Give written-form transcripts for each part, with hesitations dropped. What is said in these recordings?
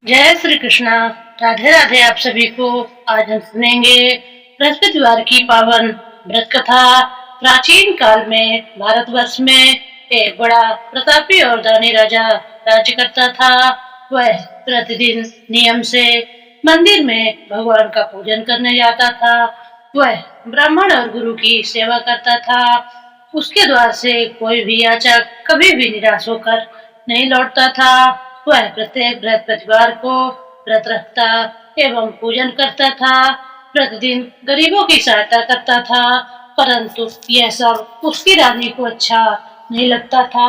जय श्री कृष्णा। राधे राधे आप सभी को। आज हम सुनेंगे बृहस्पतिवार की पावन व्रत कथा। प्राचीन काल में भारतवर्ष में एक बड़ा प्रतापी और दानी राजा राज्य करता था। वह प्रतिदिन नियम से मंदिर में भगवान का पूजन करने जाता था। वह ब्राह्मण और गुरु की सेवा करता था। उसके द्वार से कोई भी याचक कभी भी निराश होकर नहीं लौटता था। वह प्रत्येक बृहस्पतिवार को व्रत रखता एवं पूजन करता था। प्रतिदिन गरीबों की सहायता करता था, परंतु यह सब उसकी रानी को अच्छा नहीं लगता था।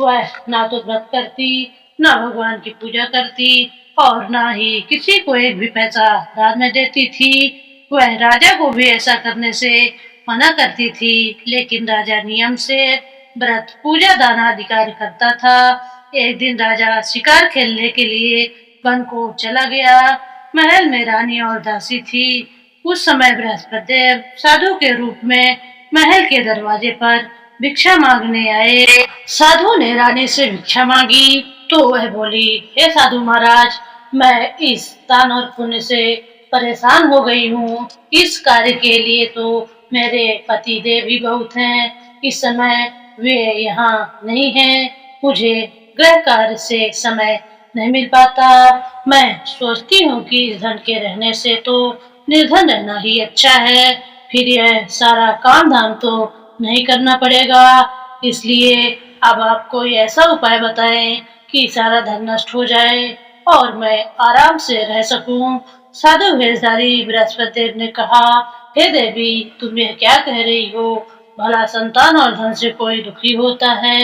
वह ना तो व्रत करती, ना भगवान की पूजा करती और ना ही किसी को एक भी पैसा दान में देती थी। वह राजा को भी ऐसा करने से मना करती थी, लेकिन राजा नियम से व्रत पूजा दान आदि कार्य करता था। एक दिन राजा शिकार खेलने के लिए वन को चला गया। महल में रानी और दासी थी। उस समय बृहस्पति देव साधु के रूप में महल के दरवाजे पर भिक्षा मांगने आए। साधु ने रानी से भिक्षा मांगी तो वह बोली, हे साधु महाराज, मैं इस दान और पुण्य से परेशान हो गई हूँ। इस कार्य के लिए तो मेरे पति देव ही बहुत हैं। इस समय वे यहाँ नहीं हैं। मुझे गृह कार्य से समय नहीं मिल पाता। मैं सोचती हूँ कि इस धन के रहने से तो निर्धन रहना ही अच्छा है। फिर यह सारा काम धाम तो नहीं करना पड़ेगा। इसलिए अब आप कोई ऐसा उपाय बताएं कि सारा धन नष्ट हो जाए और मैं आराम से रह सकूं। साधु भेषधारी बृहस्पति देव ने कहा, हे देवी, तुम यह क्या कह रही हो? भला संतान और धन से कोई दुखी होता है?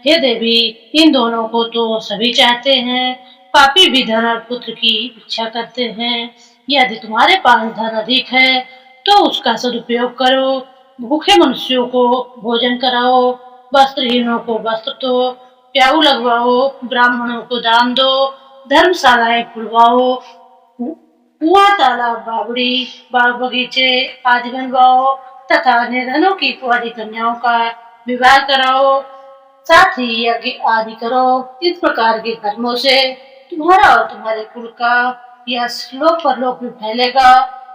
हे देवी, इन दोनों को तो सभी चाहते हैं। पापी भी धन और पुत्र की इच्छा करते हैं। यदि तुम्हारे पास धन अधिक है तो उसका सदुपयोग करो। भूखे मनुष्यों को भोजन कराओ, वस्त्रहीनों को वस्त्र दो, प्याऊ लगवाओ, ब्राह्मणों को दान दो, धर्मशालाएं खुलवाओ, कुआं, तालाब, बावड़ी, बाग बगीचे आदि बनवाओ तथा निर्धनों की कुंवारी कन्याओं का विवाह कराओ। साथ ही यज्ञ आदि करो। इस प्रकार के कर्मों से तुम्हारा और तुम्हारे कुल का यश लोक परलोक में फैलेगा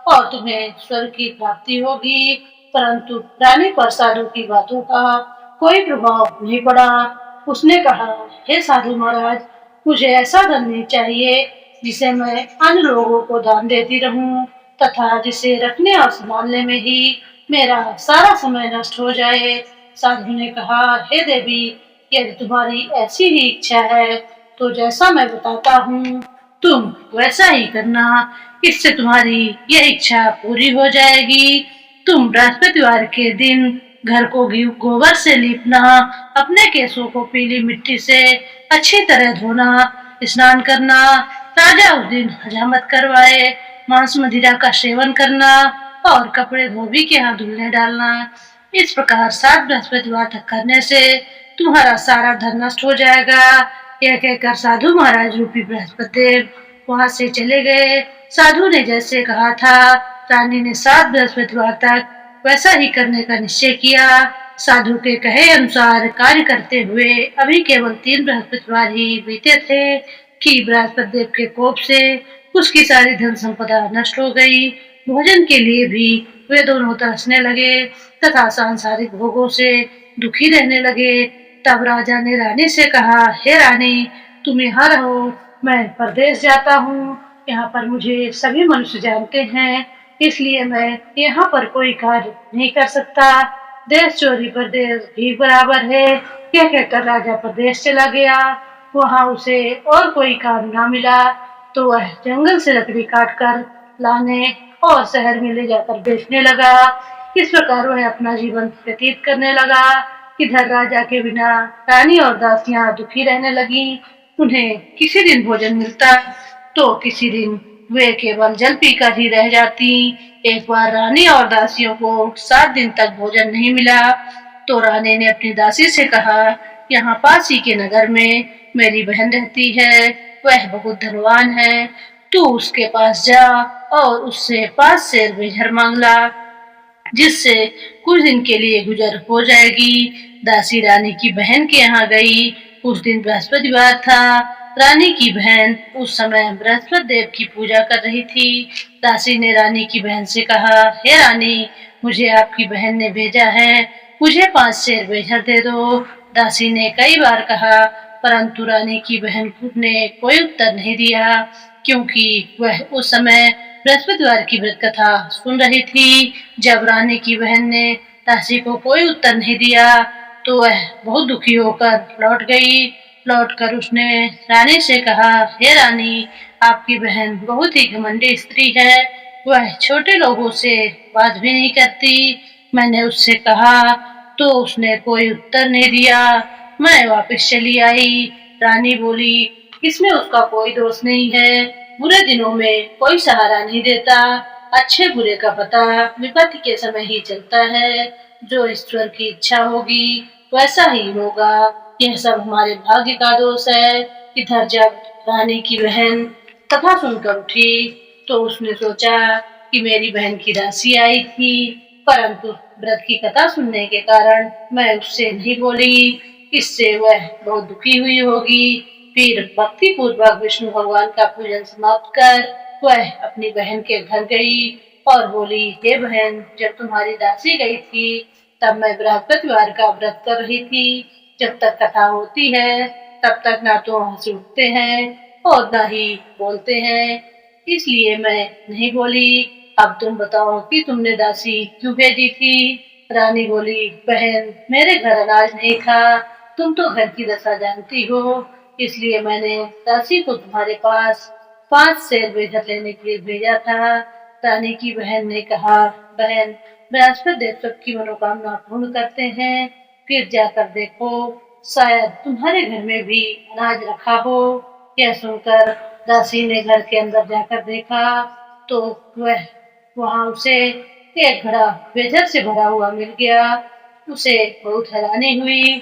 और तुम्हें स्वर्ग की प्राप्ति होगी। परंतु रानी पर साधु की बातों का कोई प्रभाव नहीं पड़ा। उसने कहा, हे साधु महाराज, मुझे ऐसा धन नहीं चाहिए जिसे मैं अन्य लोगों को दान देती रहूं तथा जिसे रखने और संभालने में ही मेरा सारा समय नष्ट हो जाए। साधु ने कहा, हे देवी, यदि तुम्हारी ऐसी ही इच्छा है तो जैसा मैं बताता हूँ तुम वैसा ही करना। इससे तुम्हारी यह इच्छा पूरी हो जाएगी। तुम बृहस्पतिवार के दिन घर को गोबर से लीपना, अपने केसों को पीली मिट्टी से अच्छी तरह धोना, स्नान करना, राजा उस दिन हजामत करवाए, मांस मदिरा का सेवन करना और कपड़े धोबी के यहाँ धुलने डालना। इस प्रकार 7 बृहस्पतिवार तक करने से तुम्हारा सारा धन नष्ट हो जाएगा। यह कहकर साधु महाराज रूपी बृहस्पति देव वहां से चले गए। साधु ने जैसे कहा था, रानी ने 7 बृहस्पतिवार तक वैसा ही करने का निश्चय किया। साधु के कहे अनुसार कार्य करते हुए अभी केवल 3 बृहस्पतिवार ही बीते थे कि बृहस्पति देव के कोप से उसकी सारी धन संपदा नष्ट हो गई। भोजन के लिए भी वे दोनों तरसने लगे तथा सांसारिक भोगों से दुखी रहने लगे। तब राजा ने रानी से कहा, हे रानी, तुम यहाँ रहो, मैं परदेश जाता हूँ। यहाँ पर मुझे सभी मनुष्य जानते हैं, इसलिए मैं यहाँ पर कोई कार्य नहीं कर सकता। देश चोरी परदेश भी बराबर है। यह कहकर राजा परदेश चला गया। वहाँ उसे और कोई काम न मिला तो वह जंगल से लकड़ी काटकर लाने और शहर में ले जाकर बेचने लगा। इस प्रकार वह अपना जीवन व्यतीत करने लगा। इधर राजा के बिना रानी और दासियां दुखी रहने लगी। उन्हें किसी दिन भोजन मिलता तो किसी दिन वे केवल जल पीकर ही रह जाती। एक बार रानी और दासियों को 7 दिन तक भोजन नहीं मिला तो रानी ने अपनी दासी से कहा, यहाँ पास ही के नगर में मेरी बहन रहती है, वह बहुत धनवान है, तू उसके पास जा और उससे 5 सेर बेझर मांग ला, जिससे कुछ दिन के लिए गुजर हो जाएगी। दासी रानी की बहन के यहाँ गई। उस दिन बृहस्पतिवार था। रानी की बहन उस समय बृहस्पति देव की पूजा कर रही थी। दासी ने रानी की बहन से कहा, हे रानी, मुझे आपकी बहन ने भेजा है, मुझे 5 शेर बेजर दे दो। दासी ने कई बार कहा, परंतु रानी की बहन ने कोई उत्तर नहीं दिया, क्योंकि वह उस समय बृहस्पतिवार की व्रत कथा सुन रही थी। जब रानी की बहन ने दासी को कोई उत्तर नहीं दिया, तो वह बहुत दुखी होकर लौट गई। लौटकर उसने रानी से कहा, हे रानी, आपकी बहन बहुत ही घमंडी स्त्री है, वह छोटे लोगों से बात भी नहीं करती। मैंने उससे कहा तो उसने कोई उत्तर नहीं दिया, मैं वापस चली आई। रानी बोली, इसमें उसका कोई दोष नहीं है, बुरे दिनों में कोई सहारा नहीं देता, अच्छे बुरे का पता विपत्ति के समय ही चलता है, जो ईश्वर की इच्छा होगी वैसा ही होगा, यह सब हमारे भाग्य का दोष है। इधर जब रानी की बहन कथा सुनकर उठी तो उसने सोचा कि मेरी बहन की दासी आई थी, परंतु व्रत की कथा सुनने के कारण मैं उससे नहीं बोली, इससे वह बहुत दुखी हुई होगी। फिर भक्ति पूर्वक विष्णु भगवान का पूजन समाप्त कर वह अपनी बहन के घर गई और बोली, हे बहन, जब तुम्हारी दासी गई थी तब मैं बृहस्पतिवार का व्रत कर रही थी। जब तक कथा होती है तब तक ना तो हंसी उठते हैं और ना ही बोलते हैं, इसलिए मैं नहीं बोली। अब तुम बताओ कि तुमने दासी क्यों भेजी थी? रानी बोली, बहन, मेरे घर अनाज नहीं था, तुम तो घर की दशा जानती हो, इसलिए मैंने दासी को तुम्हारे पास 5 शेर बेजर लेने के लिए भेजा था। रानी की बहन ने कहा, बहन, बृहस्पति देव सबकी मनोकामना पूर्ण करते हैं, फिर जाकर देखो, शायद तुम्हारे घर में भी अनाज रखा हो। यह सुनकर दासी ने घर के अंदर जाकर देखा तो वह वहां उसे एक घड़ा बेजर से भरा हुआ मिल गया। उसे बहुत हैरानी हुई,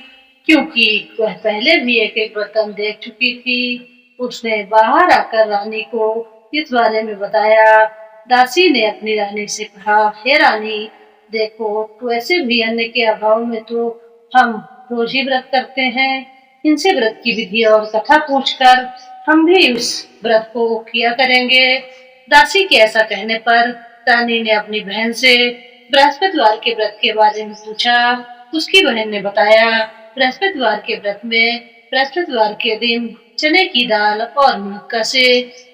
क्योंकि वह पहले भी एक एक बर्तन देख चुकी थी। उसने बाहर आकर रानी को इस बारे में बताया। दासी ने अपनी रानी से कहा, हे रानी, देखो, वैसे भी अन्न के अभाव में तो हम रोज ही व्रत करते हैं, इनसे व्रत की विधि और कथा पूछकर हम भी उस व्रत को किया करेंगे। दासी के ऐसा कहने पर रानी ने अपनी बहन से बृहस्पतिवार के व्रत के बारे में पूछा। उसकी बहन ने बताया, बृहस्पतिवार के व्रत में बृहस्पतिवार के दिन चने की दाल और मुनक्का से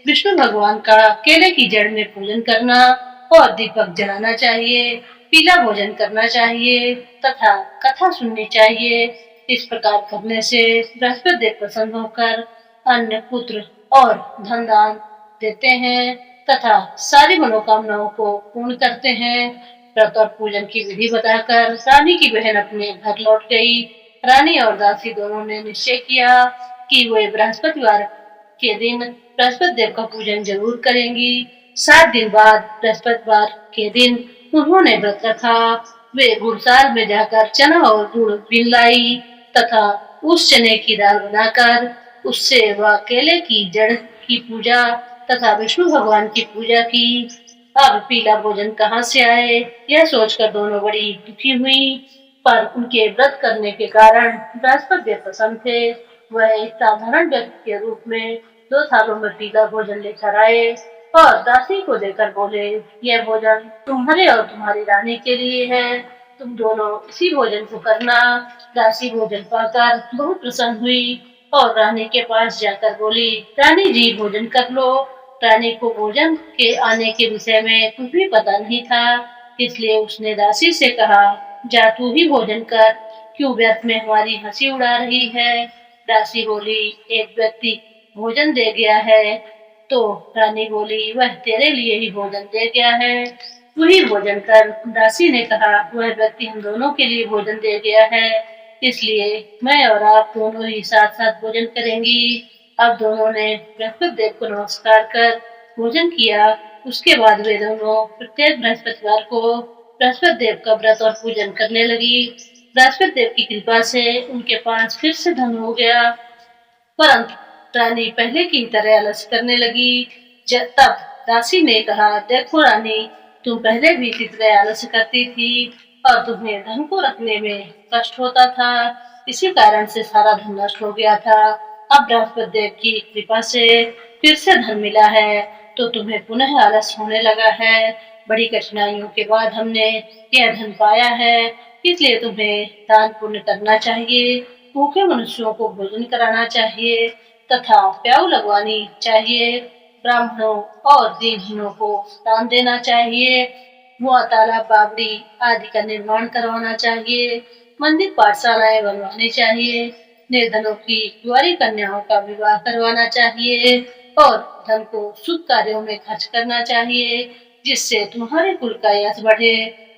विष्णु भगवान का केले की जड़ में पूजन करना और दीपक जलाना चाहिए, पीला भोजन करना चाहिए तथा कथा सुननी चाहिए। इस प्रकार करने से बृहस्पति देव प्रसन्न होकर अन्न, पुत्र और धन दान देते हैं तथा सारी मनोकामनाओं को पूर्ण करते हैं। व्रत और पूजन की विधि बताकर रानी की बहन अपने घर लौट गई। रानी और दासी दोनों ने निश्चय किया कि वे बृहस्पतिवार के दिन बृहस्पति देव का पूजन जरूर करेंगी। 7 दिन बाद बृहस्पतिवार के दिन उन्होंने व्रत रखा। वे गुड़साल में जाकर चना और गुड़ बीन लाई तथा उस चने की दाल बनाकर उससे व केले की जड़ की पूजा तथा विष्णु भगवान की पूजा की। अब पीला भोजन कहाँ से आए, यह सोचकर दोनों बड़ी दुखी हुई, पर उनके व्रत करने के कारण बृहस्पति देव प्रसन्न थे। वह एक साधारण व्यक्ति के रूप में 2 थालों में पीला भोजन लेकर आए और दासी को देकर बोले, यह भोजन तुम्हारे और तुम्हारी रानी के लिए है, तुम दोनों इसी भोजन को करना। दासी भोजन पाकर बहुत प्रसन्न हुई और रानी के पास जाकर बोली, रानी जी, भोजन कर लो। रानी को भोजन के आने के विषय में कुछ भी पता नहीं था, इसलिए उसने दासी से कहा, जा तू ही भोजन कर, क्यों व्यर्थ में हमारी हंसी उड़ा रही है। दासी बोली, एक व्यक्ति भोजन दे गया है। तो रानी बोली, वह तेरे लिए ही भोजन दे गया है, तू ही भोजन कर। दासी ने कहा, वह व्यक्ति हम दोनों के लिए भोजन दे गया है, इसलिए मैं और आप दोनों ही साथ साथ भोजन करेंगी। अब दोनों ने बृहस्पति देव को नमस्कार कर भोजन किया। उसके बाद वे दोनों प्रत्येक बृहस्पतिवार को बृहस्पति देव का व्रत और पूजन करने लगी। बृहस्पति देव की कृपा से उनके पास फिर से धन हो गया, परंतु रानी पहले की तरह आलस करने लगी। तब दासी ने कहा, देखो रानी, तुम पहले भी इसी तरह आलस करती थी और तुम्हें धन को रखने में कष्ट होता था, इसी कारण से सारा धन नष्ट हो गया था। अब बृहस्पति देव की कृपा से फिर से धन मिला है, तो तुम्हें पुनः आलस होने लगा है। बड़ी कठिनाइयों के बाद हमने यह धन पाया है, इसलिए तुम्हें दान पुण्य करना चाहिए, भूखे मनुष्यों को भोजन कराना चाहिए तथा प्याऊ लगवानी चाहिए, ब्राह्मणों और दीनहीनों को दान देना चाहिए, कुआं तालाब बावड़ी आदि का निर्माण करवाना चाहिए, मंदिर पाठशालाएं बनवानी चाहिए, निर्धनों की कुंवारी कन्याओं का विवाह करवाना चाहिए और धन को शुभ कार्यों में खर्च करना चाहिए, जिससे तुम्हारे कुल का यश बढ़े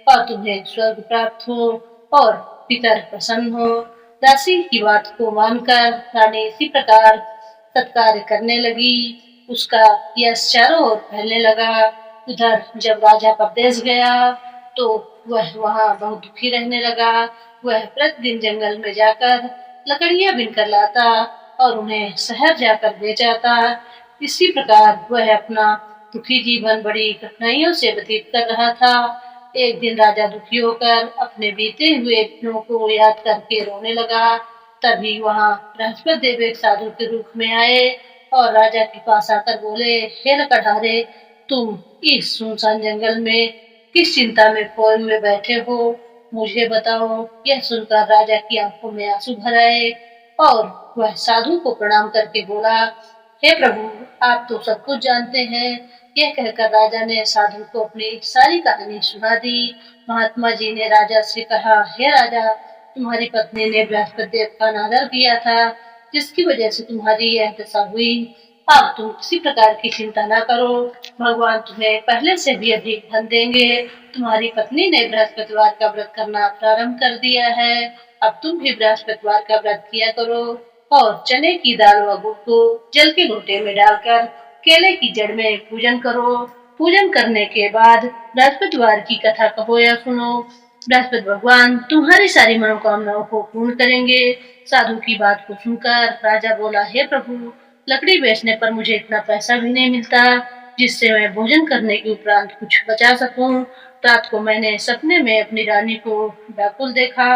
और तुम्हें स्वर्ग प्राप्त हो और पितर प्रसन्न हो। दासी की बात को मानकर रानी इसी प्रकार सत्कार्य करने लगी। उसका यश चारों ओर फैलने लगा। उधर जब राजा परदेश गया तो वह वहाँ बहुत दुखी रहने लगा। वह प्रतिदिन जंगल में जाकर लकड़ियां बीनकर लाता और उन्हें शहर जाकर बेचाता। इसी प्रकार वह अपना दुखी जीवन बड़ी कठिनाइयों से व्यतीत कर रहा था। एक दिन राजा दुखी होकर अपने बीते हुए दिनों को याद करके रोने लगा। तभी वहाँ बृहस्पति देव एक साधु के रूप में आए और राजा के पास आकर बोले, हे लकड़हारे, तुम इस सुनसान जंगल में किस चिंता में खोए हुए बैठे हो, मुझे बताओ। यह सुनकर राजा की आंखों में आंसू भर आए और वह साधु को प्रणाम करके बोला, हे प्रभु, आप तो सब कुछ जानते हैं। यह कहकर राजा ने साधु को अपनी सारी कहानी सुना दी। महात्मा जी ने राजा से कहा, हे राजा, तुम्हारी पत्नी ने बृहस्पति देव का अनादर किया था, जिसकी वजह से तुम्हारी यह दशा हुई। अब तुम किसी प्रकार की चिंता न करो, भगवान तुम्हें पहले से भी अधिक धन देंगे। तुम्हारी पत्नी ने बृहस्पतिवार का व्रत करना प्रारंभ कर दिया है। अब तुम भी बृहस्पतिवार का व्रत किया करो और चने की दाल व गुड़ को जल के लोटे में डालकर केले की जड़ में पूजन करो। पूजन करने के बाद बृहस्पतिवार की कथा कहो या सुनो। बृहस्पति भगवान तुम्हारी सारी मनोकामनाओं को पूर्ण करेंगे। साधु की बात को सुनकर राजा बोला, हे प्रभु, लकड़ी बेचने पर मुझे इतना पैसा भी नहीं मिलता जिससे मैं भोजन करने के उपरांत कुछ बचा सकूं। रात को मैंने सपने में अपनी रानी को व्याकुल देखा।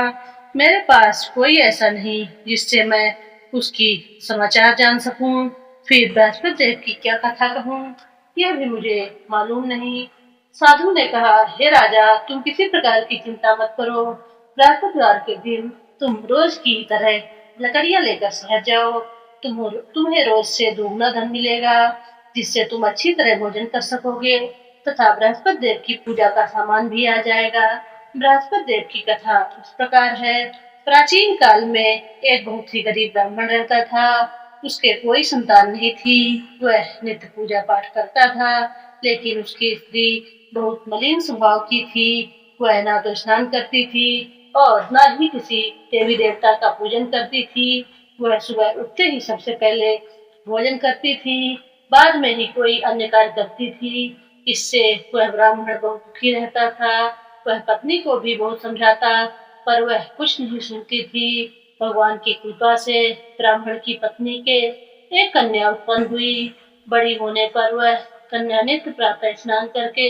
मेरे पास कोई ऐसा नहीं जिससे मैं उसकी समाचार जान सकूं। फिर बृहस्पति देव की क्या कथा कहूं, यह भी मुझे मालूम नहीं। साधु ने कहा, हे राजा, तुम किसी प्रकार की चिंता मत करो। बृहस्पतिवार के दिन तुम रोज की तरह लकड़ियां लेकर शहर जाओ। तुम्हें रोज से दोगुना धन मिलेगा, जिससे तुम अच्छी तरह भोजन कर सकोगे तथा बृहस्पति देव की पूजा का सामान भी आ जाएगा। बृहस्पति देव की कथा इस प्रकार है। प्राचीन काल में एक बहुत ही गरीब ब्राह्मण रहता था। उसके कोई संतान नहीं थी। वह नित्य पूजा पाठ करता था, लेकिन उसकी स्त्री बहुत मलिन स्वभाव की थी। वह ना तो स्नान करती थी और न ही किसी देवी देवता का पूजन करती थी। वह सुबह उठते ही सबसे पहले भोजन करती थी, बाद में ही कोई अन्य कार्य करती थी। इससे वह ब्राह्मण बहुत दुखी रहता था। वह पत्नी को भी बहुत समझाता, पर वह कुछ नहीं सुनती थी। भगवान की कृपा से ब्राह्मण की पत्नी के एक कन्या उत्पन्न हुई। बड़ी होने पर वह कन्या नित्य प्रातः स्नान करके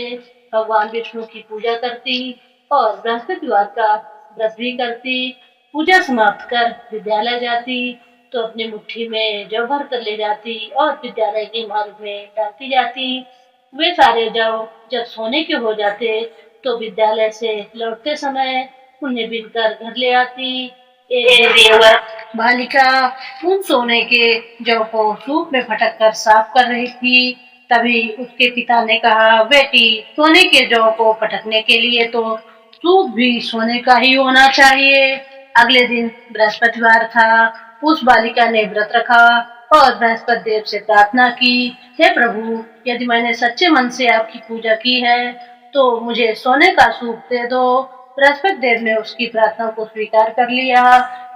भगवान विष्णु की पूजा करती और बृहस्पतिवार का व्रत भी करती। पूजा समाप्त कर विद्यालय जाती तो अपनी मुट्ठी में जौ भर कर ले जाती और विद्यालय के मार्ग में डालती जाती। वे सारे जौ जब सोने के हो जाते तो विद्यालय से लौटते समय उन्हें बीनकर घर ले आती। एक बालिका उन सोने के जौ को सूप में फटक कर साफ कर रही थी। तभी उसके पिता ने कहा, बेटी, सोने के जौ को फटकने के लिए तो सूप भी सोने का ही होना चाहिए। अगले दिन बृहस्पतिवार था। उस बालिका ने व्रत रखा और बृहस्पति देव से प्रार्थना की, हे प्रभु, यदि मैंने सच्चे मन से आपकी पूजा की है तो मुझे सोने का सूप दे दो। बृहस्पति देव ने उसकी प्रार्थना को स्वीकार कर लिया।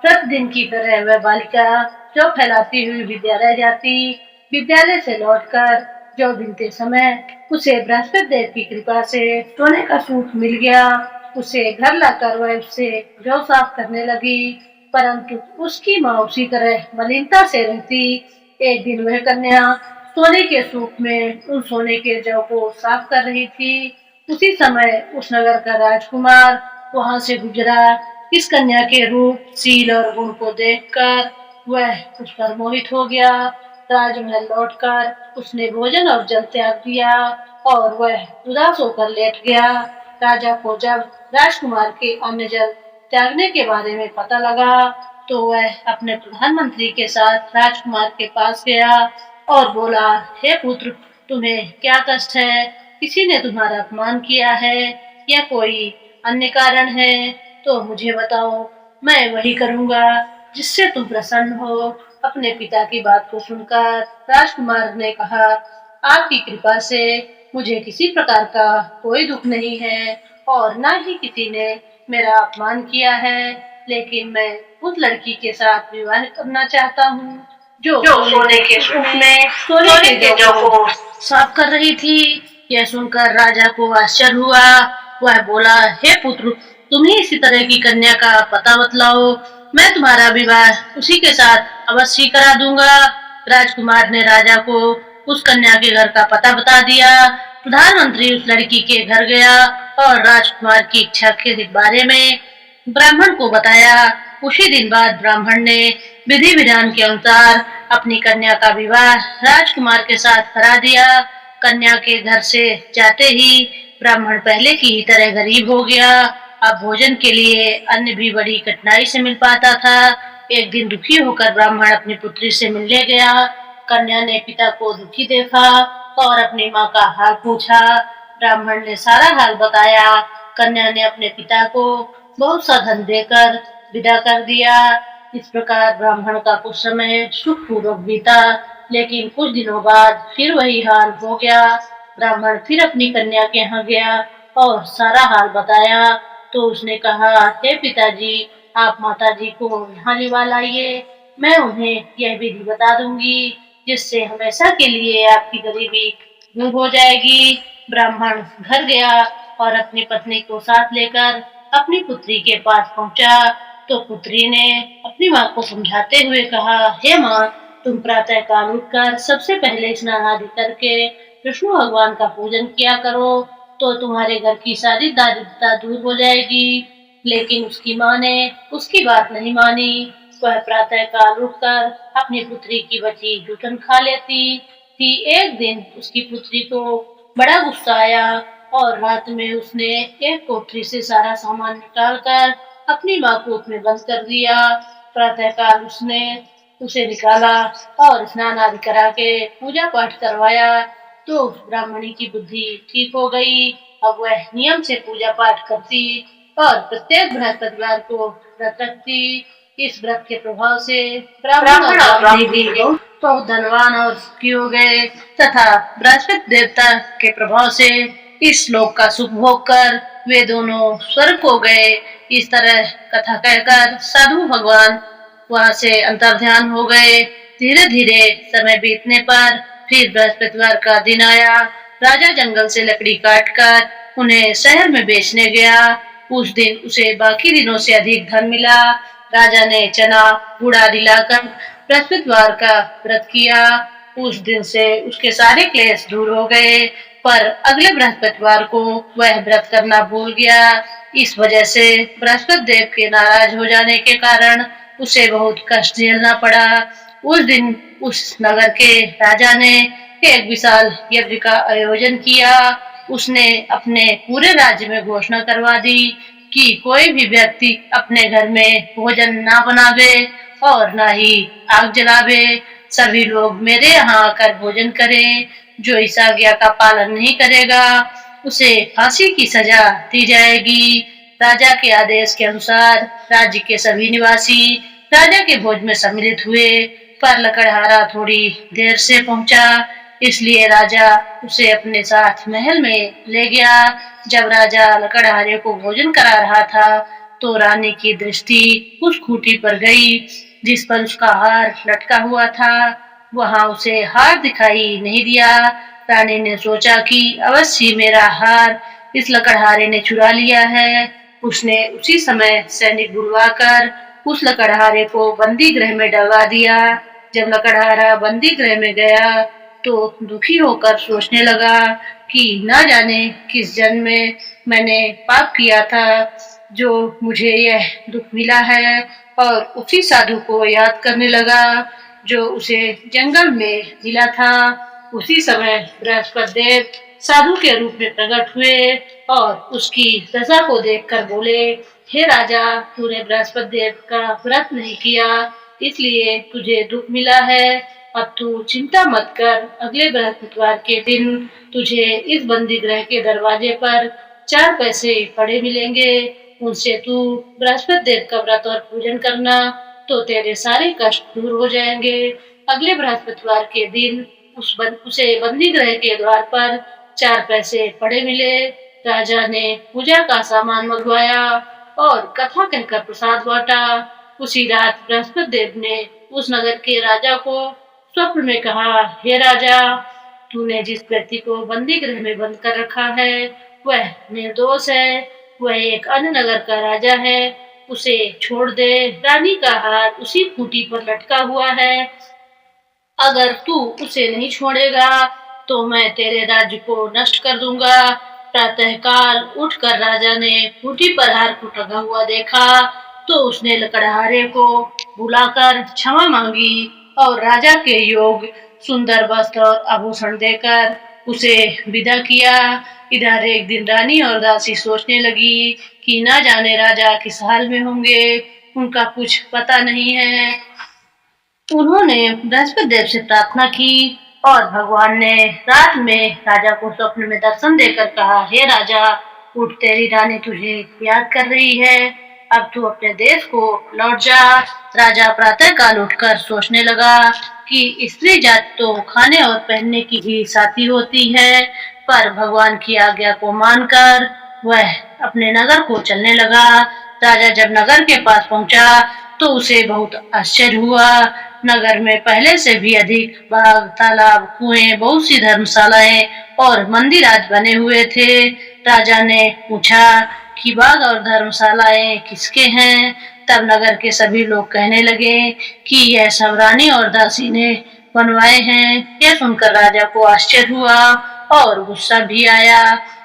प्रतिदिन की तरह वह बालिका जौ फैलाती हुई विद्यालय जाती। विद्यालय से लौटकर जौ बीनते समय उसे बृहस्पति देव की कृपा से सोने का सूप मिल गया। उसे घर लाकर वह उससे जौ साफ करने लगी, परंतु उसकी माँ उसी तरह मलिनता से रहती। एक दिन वह कन्या सोने के सूप में उन सोने के जौ को साफ कर रही थी। उसी समय उस नगर का राजकुमार वहां से गुजरा। इस कन्या के रूप, सील और गुण को देखकर वह उस पर मोहित हो गया। राजमहल लौटकर उसने भोजन और जल त्याग दिया और वह उदास होकर लेट गया। राजा को जब राजकुमार के अन्न जल त्यागने के बारे में पता लगा तो वह अपने प्रधानमंत्री के साथ राजकुमार के पास गया और बोला, हे पुत्र, तुम्हें क्या कष्ट है? किसी ने तुम्हारा अपमान किया है या कोई अन्य कारण है तो मुझे बताओ, मैं वही करूंगा जिससे तुम प्रसन्न हो। अपने पिता की बात को सुनकर राजकुमार ने कहा, आपकी कृपा से मुझे किसी प्रकार का कोई दुख नहीं है और न ही किसी ने मेरा अपमान किया है, लेकिन मैं उस लड़की के साथ विवाह करना चाहता हूँ जो सोने के सूप में सोने के जौ को साफ कर रही थी। यह सुनकर राजा को आश्चर्य हुआ। वह बोला, हे पुत्र, तुम ही इसी तरह की कन्या का पता बतलाओ, मैं तुम्हारा विवाह उसी के साथ अवश्य करा दूंगा। राजकुमार ने राजा को उस कन्या के घर का पता बता दिया। प्रधानमंत्री उस लड़की के घर गया और राजकुमार की इच्छा के बारे में ब्राह्मण को बताया। उसी दिन बाद ब्राह्मण ने विधि विधान के अनुसार अपनी कन्या का विवाह राजकुमार के साथ करा दिया। कन्या के घर से जाते ही ब्राह्मण पहले की ही तरह गरीब हो गया। अब भोजन के लिए अन्न भी बड़ी कठिनाई से मिल पाता था। एक दिन दुखी होकर ब्राह्मण अपनी पुत्री से मिलने गया। कन्या ने पिता को दुखी देखा और अपनी माँ का हाल पूछा। ब्राह्मण ने सारा हाल बताया। कन्या ने अपने पिता को बहुत सा धन देकर विदा कर दिया। इस प्रकार ब्राह्मण का कुछ समय सुखपूर्वक बीता, लेकिन कुछ दिनों बाद फिर वही हाल हो गया। ब्राह्मण फिर अपनी कन्या के यहाँ गया और सारा हाल बताया तो उसने कहा, हे पिताजी, आप माताजी को यहाँ लिवा लाइए, मैं उन्हें यह विधि बता दूंगी जिससे हमेशा के लिए आपकी गरीबी दूर हो जाएगी। ब्राह्मण घर गया और अपनी पत्नी को साथ लेकर अपनी पुत्री के पास पहुंचा तो पुत्री ने अपनी माँ को समझाते हुए कहा, हे माँ, तुम प्रातः काल उठकर सबसे पहले स्नान आदि करके विष्णु भगवान का पूजन किया करो तो तुम्हारे घर की सारी दारिद्रता दूर हो जाएगी। लेकिन उसकी माँ ने उसकी बात नहीं मानी। वह प्रातः काल उठकर अपनी पुत्री की बची जूठन खा लेती थी। एक दिन उसकी पुत्री को बड़ा गुस्सा आया और रात में उसने एक कोठरी से सारा सामान निकालकर अपनी माँ को उसमें बंद कर दिया। प्रातःकाल उसने उसे निकाला और स्नान आदि करा के पूजा पाठ करवाया तो उस ब्राह्मणी की बुद्धि ठीक हो गई। अब वह नियम से पूजा पाठ करती और प्रत्येक बृहस्पतिवार को व्रत रखती। इस व्रत के प्रभाव से ब्राह्मण और ब्राह्मणी भी बहुत धनवान और सुखी हो गए तथा बृहस्पति देवता के प्रभाव से इस श्लोक का सुख भोग कर वे दोनों स्वर्ग को गए। इस तरह कथा कहकर साधु भगवान वहां से अंतर्ध्यान हो गए। धीरे धीरे समय बीतने पर फिर बृहस्पतिवार का दिन आया। राजा जंगल से लकड़ी काटकर उन्हें शहर में बेचने गया। उस दिन उसे बाकी दिनों से अधिक धन मिला। राजा ने चना गुड़ आदि लाकर बृहस्पतिवार का व्रत किया। उस दिन से उसके सारे क्लेश दूर हो गए, पर अगले बृहस्पतिवार को वह व्रत करना भूल गया। इस वजह से बृहस्पति देव के नाराज हो जाने के कारण उसे बहुत कष्ट झेलना पड़ा। उस दिन उस नगर के राजा ने एक विशाल यज्ञ का आयोजन किया। उसने अपने पूरे राज्य में घोषणा करवा दी कि कोई भी व्यक्ति अपने घर में भोजन ना बनावे और ना ही आग जलावे। सभी लोग मेरे यहाँ आकर भोजन करें। जो इस आज्ञा का पालन नहीं करेगा उसे फांसी की सजा दी जाएगी। राजा के आदेश के अनुसार राज्य के सभी निवासी राजा के भोज में सम्मिलित हुए, पर लकड़हारा थोड़ी देर से पहुंचा, इसलिए राजा उसे अपने साथ महल में ले गया। जब राजा लकड़हारे को भोजन करा रहा था तो रानी की दृष्टि उस खूंटी पर गई जिस पर उसका हार लटका हुआ था। वहां उसे हार दिखाई नहीं दिया। रानी ने सोचा कि अवश्य मेरा हार इस लकड़हारे ने चुरा लिया है। उसने उसी समय सैनिक बुलवाकर उस लकड़हारे को बंदी गृह में डलवा दिया। जब लकड़हारा बंदी गृह में गया तो दुखी होकर सोचने लगा कि न जाने किस जन्म में मैंने पाप किया था जो मुझे यह दुख मिला है, और उसी साधु को याद करने लगा जो उसे जंगल में मिला था। उसी समय बृहस्पति देव साधु के रूप में प्रकट हुए और उसकी दशा को देखकर बोले, हे राजा, तूने बृहस्पति देव का व्रत नहीं किया, इसलिए तुझे दुख मिला है। अब तू चिंता मत कर, अगले बृहस्पतिवार के दिन तुझे इस बंदी गृह के दरवाजे पर 4 पैसे पड़े मिलेंगे। उनसे तू बृहस्पति देव का व्रत और पूजन करना, तो तेरे सारे कष्ट दूर हो जाएंगे। अगले बृहस्पतिवार के दिन उसे बंदी गृह के द्वार पर 4 पैसे पड़े मिले। राजा ने पूजा का सामान मंगवाया और कथा कहकर प्रसाद बांटा। उसी रात बृहस्पति देव ने उस नगर के राजा को स्वप्न में कहा, हे राजा, तूने जिस व्यक्ति को बंदी गृह में बंद कर रखा है वह निर्दोष है, वह एक अन्य नगर का राजा है, उसे छोड़ दे। रानी का हार उसी खूंटी पर लटका हुआ है, अगर तू उसे नहीं छोड़ेगा तो मैं तेरे राज्य को नष्ट कर दूंगा। प्रातःकाल उठकर राजा ने खूंटी पर हार को टंगा हुआ देखा, तो उसने लकड़हारे को बुलाकर क्षमा मांगी और राजा के योग सुंदर वस्त्र और आभूषण देकर उसे विदा किया। इधर एक दिन रानी और दासी सोचने लगी कि न जाने राजा किस हाल में होंगे, उनका कुछ पता नहीं है। उन्होंने बृहस्पति देव से प्रार्थना की और भगवान ने रात में राजा को स्वप्न में दर्शन देकर कहा, हे राजा, उठ, तेरी रानी तुझे याद कर रही है, अब तू अपने देश को लौट जा। राजा प्रातःकाल उठकर सोचने लगा कि स्त्री जात तो खाने और पहनने की ही साथी होती है, पर भगवान की आज्ञा को मानकर वह अपने नगर को चलने लगा। राजा जब नगर के पास पहुंचा तो उसे बहुत आश्चर्य हुआ। नगर में पहले से भी अधिक बाग, तालाब, कुएं, बहुत सी धर्मशालाएं और मंदिर आज बने हुए थे। राजा ने पूछा कि बाग और धर्मशालाएं किसके हैं? तब नगर के सभी लोग कहने लगे कि यह सब रानी और दासी ने बनवाए हैं। यह सुनकर राजा को आश्चर्य हुआ और गुस्सा भी आया।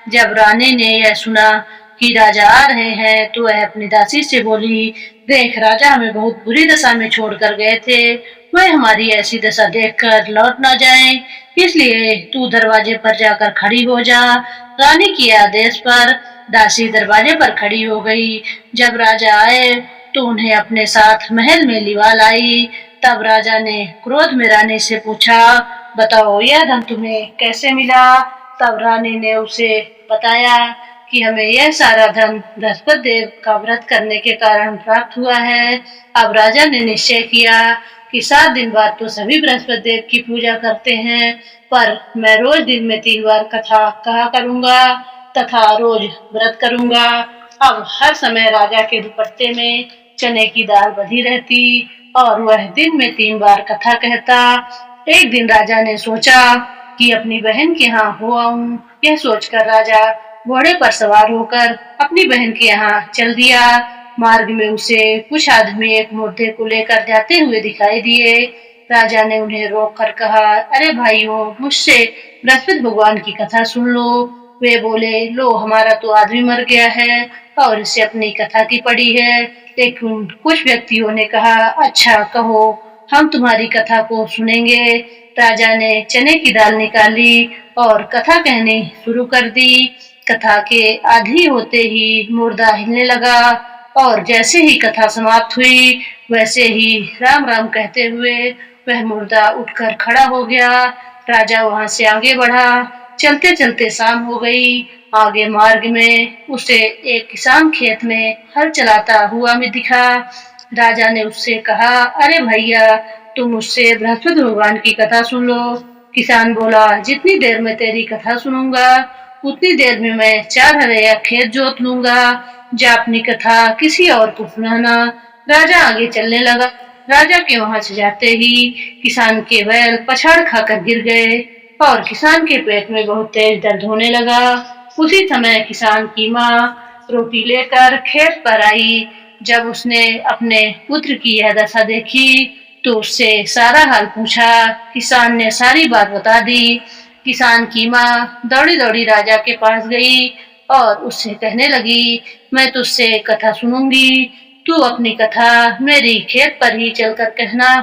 जब रानी ने यह सुना कि राजा आ रहे हैं तो वह अपनी दासी से बोली, देख, राजा हमें बहुत बुरी दशा में छोड़कर गए थे, वह हमारी ऐसी दशा देखकर लौट न जाएं, इसलिए तू दरवाजे पर जाकर खड़ी हो जा। रानी के आदेश पर दासी दरवाजे पर खड़ी हो गई। जब राजा आए तो उन्हें अपने साथ महल में लिवा लाई। तब राजा ने क्रोध में रानी से पूछा, बताओ, यह धन तुम्हें कैसे मिला? तब रानी ने उसे बताया कि हमें यह सारा धन बृहस्पति देव का व्रत करने के कारण प्राप्त हुआ है। अब राजा ने निश्चय किया कि 7 दिन बाद तो सभी बृहस्पति देव की पूजा करते हैं, पर मैं रोज दिन में 3 बार कथा कहा करूंगा तथा रोज व्रत करूंगा। अब हर समय राजा के दुपट्टे में चने की दाल बंधी रहती और वह दिन में 3 बार कथा कहता। एक दिन राजा ने सोचा कि अपनी बहन के यहाँ हो आऊं। यह सोचकर राजा घोड़े पर सवार होकर अपनी बहन के यहाँ चल दिया। मार्ग में उसे कुछ आदमी एक मुर्दे को लेकर जाते हुए दिखाई दिए। राजा ने उन्हें रोककर कहा, अरे भाइयों, मुझसे बृहस्पति भगवान की कथा सुन लो। वे बोले, लो, हमारा तो आदमी मर गया है और इसे अपनी कथा की पड़ी है। लेकिन कुछ व्यक्तियों ने कहा, अच्छा, कहो, हम तुम्हारी कथा को सुनेंगे। राजा ने चने की दाल निकाली और कथा कहनी शुरू कर दी। कथा के आधी होते ही मुर्दा हिलने लगा और जैसे ही कथा समाप्त हुई वैसे ही राम राम कहते हुए वह मुर्दा उठकर खड़ा हो गया। राजा वहां से आगे बढ़ा। चलते चलते शाम हो गई। आगे मार्ग में उसे एक किसान खेत में हल चलाता हुआ में दिखा। राजा ने उससे कहा, अरे भैया, तुम मुझसे बृहस्पति भगवान की कथा सुन लो। किसान बोला, जितनी देर में तेरी कथा सुनूंगा उतनी देर में मैं 4 हरैया खेत जोत लूंगा। जा अपनी कथा किसी और को सुनाना। राजा आगे चलने लगा। राजा के वहां से जाते ही किसान के बैल पछाड़ खाकर गिर गए और किसान के पेट में बहुत तेज दर्द होने लगा। उसी समय किसान की माँ रोटी लेकर खेत पर आई। जब उसने अपने पुत्र की यह दशा देखी तो उससे सारा हाल पूछा। किसान ने सारी बात बता दी। किसान की माँ दौड़ी दौड़ी राजा के पास गई और उससे कहने लगी, मैं तुझसे कथा सुनूंगी, तू अपनी कथा मेरी खेत पर ही चलकर कहना।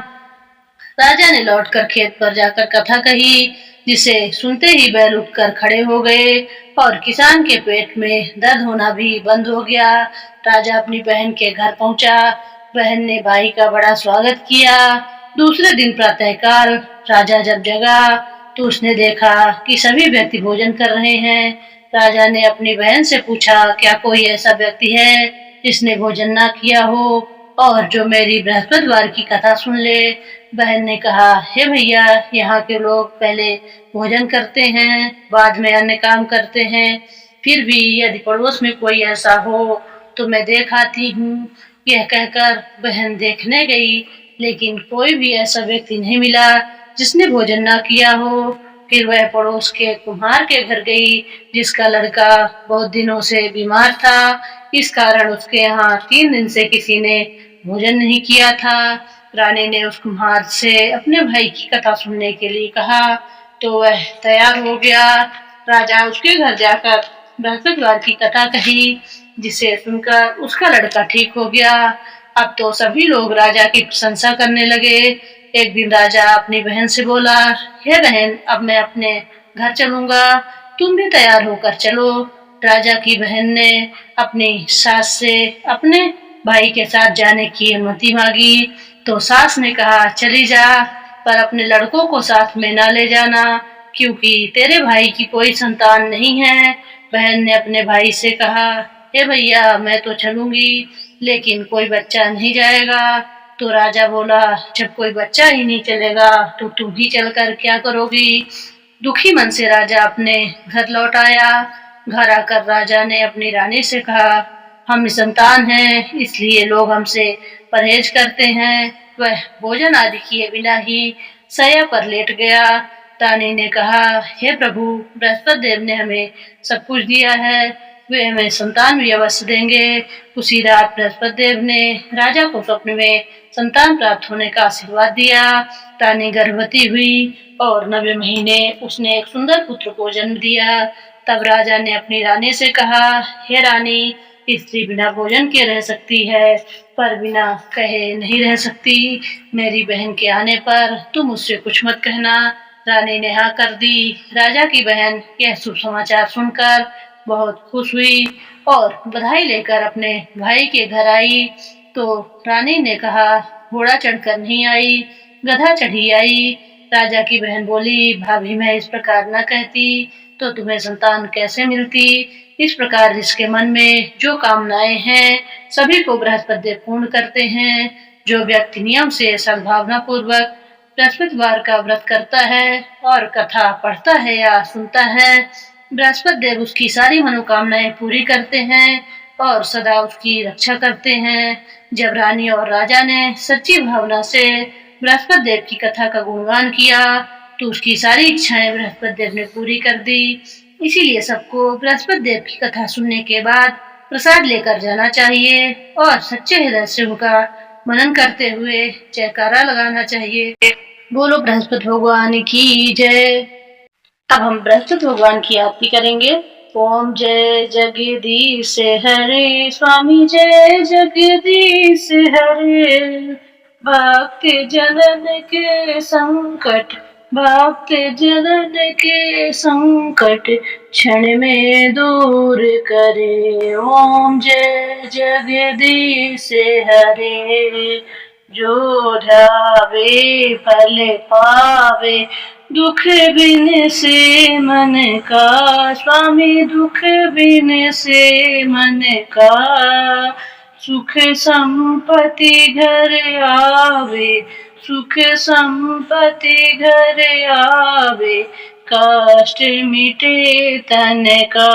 राजा ने लौटकर खेत पर जाकर कथा कही, जिसे सुनते ही बैल उठकर खड़े हो गए और किसान के पेट में दर्द होना भी बंद हो गया। राजा अपनी बहन के घर पहुंचा। बहन ने भाई का बड़ा स्वागत किया। दूसरे दिन प्रातःकाल राजा जब जगा तो उसने देखा कि सभी व्यक्ति भोजन कर रहे हैं। राजा ने अपनी बहन से पूछा, क्या कोई ऐसा व्यक्ति है जिसने भोजन ना किया हो और जो मेरी बृहस्पतिवार की कथा सुन ले। बहन ने कहा, हे भैया, यहाँ के लोग पहले भोजन करते हैं, बाद में अन्य काम करते हैं। फिर भी यदि पड़ोस में कोई ऐसा हो तो मैं देख आती हूँ। यह कहकर बहन देखने गई, लेकिन कोई भी ऐसा व्यक्ति नहीं मिला जिसने भोजन ना किया हो। फिर वह पड़ोस के कुम्हार के घर गई, जिसका लड़का बहुत दिनों से बीमार था। इस कारण उसके यहाँ 3 दिन से किसी ने भोजन नहीं किया था। रानी ने उस कुम्हार से अपने भाई की कथा सुनने के लिए कहा, तो वह तैयार हो गया। राजा उसके घर जाकर बृहस्पतिवार की कथा कही, जिसे सुनकर उसका लड़का ठीक हो गया। अब तो सभी लोग राजा की प्रशंसा करने लगे। एक दिन राजा अपनी बहन से बोला, हे बहन, अब मैं अपने घर चलूंगा, तुम भी तैयार होकर चलो। राजा की बहन ने अपनी सास से अपने भाई के साथ जाने की अनुमति मांगी, तो सास ने कहा, चली जा, पर अपने लड़कों को साथ में ना ले जाना, क्योंकि तेरे भाई की कोई संतान नहीं है। बहन ने अपने भाई से कहा, हे भैया, मैं तो चलूंगी, लेकिन कोई बच्चा नहीं जाएगा। तो राजा बोला, जब कोई बच्चा ही नहीं चलेगा तो तुम ही चलकर क्या करोगी। दुखी मन से राजा अपने घर लौट आया। घर आकर राजा ने अपनी रानी से कहा, हम निसंतान हैं, इसलिए लोग हमसे परहेज करते हैं। वह भोजन आदि किए बिना ही शैया पर लेट गया। रानी ने कहा, हे प्रभु, बृहस्पति देव ने हमें सब कुछ दिया है, वे हमें संतान भी अवश्य देंगे। उसी रात बृहस्पति देव ने राजा को स्वप्न में संतान प्राप्त होने का आशीर्वाद दिया। रानी गर्भवती हुई और 9वें महीने उसने एक सुंदर पुत्र को जन्म दिया। तब राजा ने अपनी रानी से कहा, हे रानी, स्त्री बिना भोजन के रह सकती है, पर बिना कहे नहीं रह सकती। मेरी बहन के आने पर तुम मुझसे कुछ मत कहना। रानी ने हाँ कर दी। राजा की बहन यह शुभ समाचार सुनकर बहुत खुश हुई और बधाई लेकर अपने भाई के घर आई। तो रानी ने कहा, घोड़ा चढ़कर नहीं आई, गधा चढ़ी आई। राजा की बहन बोली, भाभी, मैं इस प्रकार न कहती तो तुम्हें संतान कैसे मिलती। इस प्रकार जिसके मन में जो कामनाएं हैं सभी को बृहस्पति देव पूर्ण करते हैं। जो व्यक्ति नियम से सद्भावना पूर्वक बृहस्पतिवार का व्रत करता है और कथा पढ़ता है या सुनता है, बृहस्पति देव उसकी सारी मनोकामनाएं पूरी करते हैं और सदा उसकी रक्षा करते हैं। जब रानी और राजा ने सच्ची भावना से बृहस्पति देव की कथा का गुणगान किया तो उसकी सारी इच्छाएं बृहस्पति देव ने पूरी कर दी। इसीलिए सबको बृहस्पति देव की कथा सुनने के बाद प्रसाद लेकर जाना चाहिए और सच्चे हृदय से उनका मनन करते हुए जयकारा लगाना चाहिए। बोलो बृहस्पति भगवान की जय। अब हम बृहस्पति भगवान की आरती करेंगे। ओम जय जगदीश हरे स्वामी, जय जगदीश हरे। भक्त जनन के संकट, भक्त जनन के संकट क्षण में दूर करे। ओम जय जगदीश हरे। जो ढावे फल पावे, दुख बिन से मन का, स्वामी दुख बिन से मन का। सुख संपत्ति घर आवे, सुख संपत्ति घर आवे, कष्ट मिटे तन का।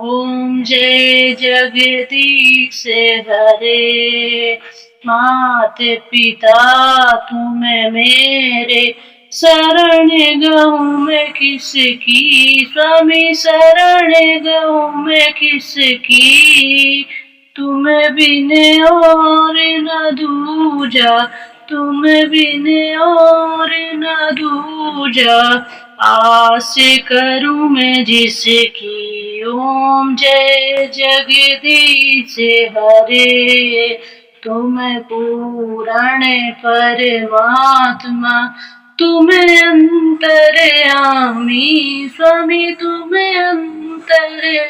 ओम जय जगदीश हरे। मात पिता तुम मेरे, शरण गहूँ मैं किसकी, स्वामी शरण गहूँ मैं किसकी। तुम बिन और न दूजा, तुम बिन और न दूजा, आस करूं मैं जिसकी। ओम जय जगदीश हरे। तुम पूर्ण परमात्मा, तुम अंतर्यामी स्वामी, तुम अंतर्यामी।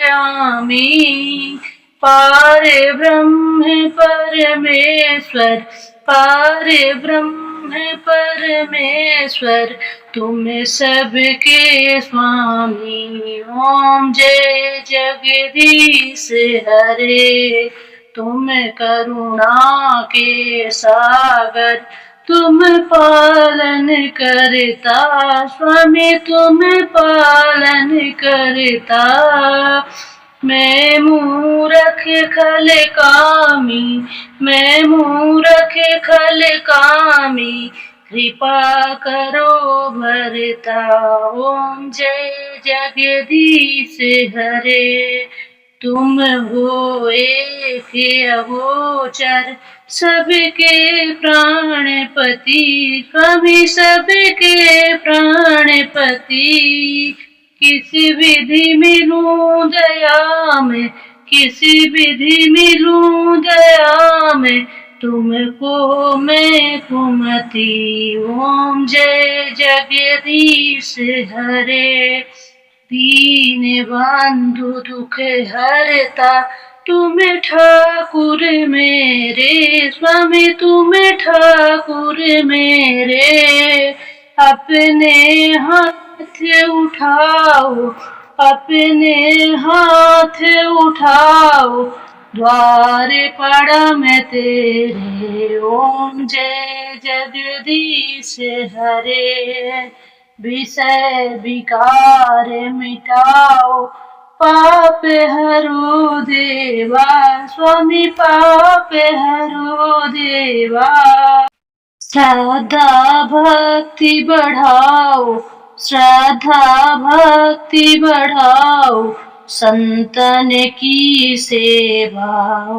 पार ब्रह्म परमेश्वर, पार ब्रह्म परमेश्वर, तुम सबके स्वामी। ओम जय जगदीश हरे। तुम करुणा के सागर, तुम पालन करता स्वामी, तुम पालन करता। मैं मूरख खल कामी, मैं मूरख खल कामी, कृपा करो भरता। ओम जय जगदीश हरे। तुम हो एक अगोचर, सबके प्राणपति स्वामी, सबके प्राणपति। किसी विधि मिलूं दया में, किसी विधि मिलूं दया में, तुमको मैं कुमति। ओम जय जगदीश हरे। दीन बंधु दुख हरता, तुम ठाकुर मेरे स्वामी, तुम ठाकुर मेरे। अपने हाथ उठाओ, अपने हाथ उठाओ, द्वार पड़ा मैं तेरे। ओम जय जगदीश हरे। विषय विकार मिटाओ, पाप हरो देवा स्वामी, पाप हरो देवा। श्रद्धा भक्ति बढ़ाओ, श्रद्धा भक्ति बढ़ाओ, संतन की सेवा।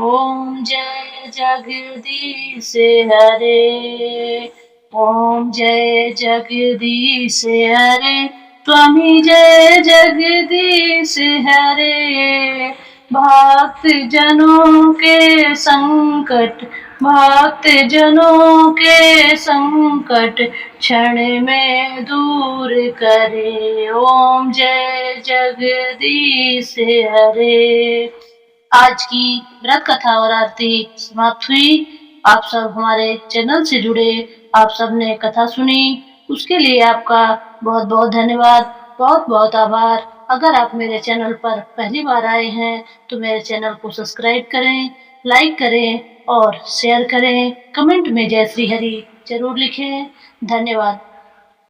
ओम जय जगदीश हरे। ओम जय जगदीश हरे। स्वामी जय जगदीश हरे। भक्त जनों के संकट, भक्त जनों के संकट, क्षण में दूर करे। ओम जय जगदीश हरे। आज की व्रत कथा और आरती समाप्त हुई। आप सब हमारे चैनल से जुड़े, आप सबने कथा सुनी, उसके लिए आपका बहुत बहुत धन्यवाद, बहुत बहुत आभार। अगर आप मेरे चैनल पर पहली बार आए हैं तो मेरे चैनल को सब्सक्राइब करें, लाइक करें और शेयर करें। कमेंट में जय श्री हरि जरूर लिखें। धन्यवाद।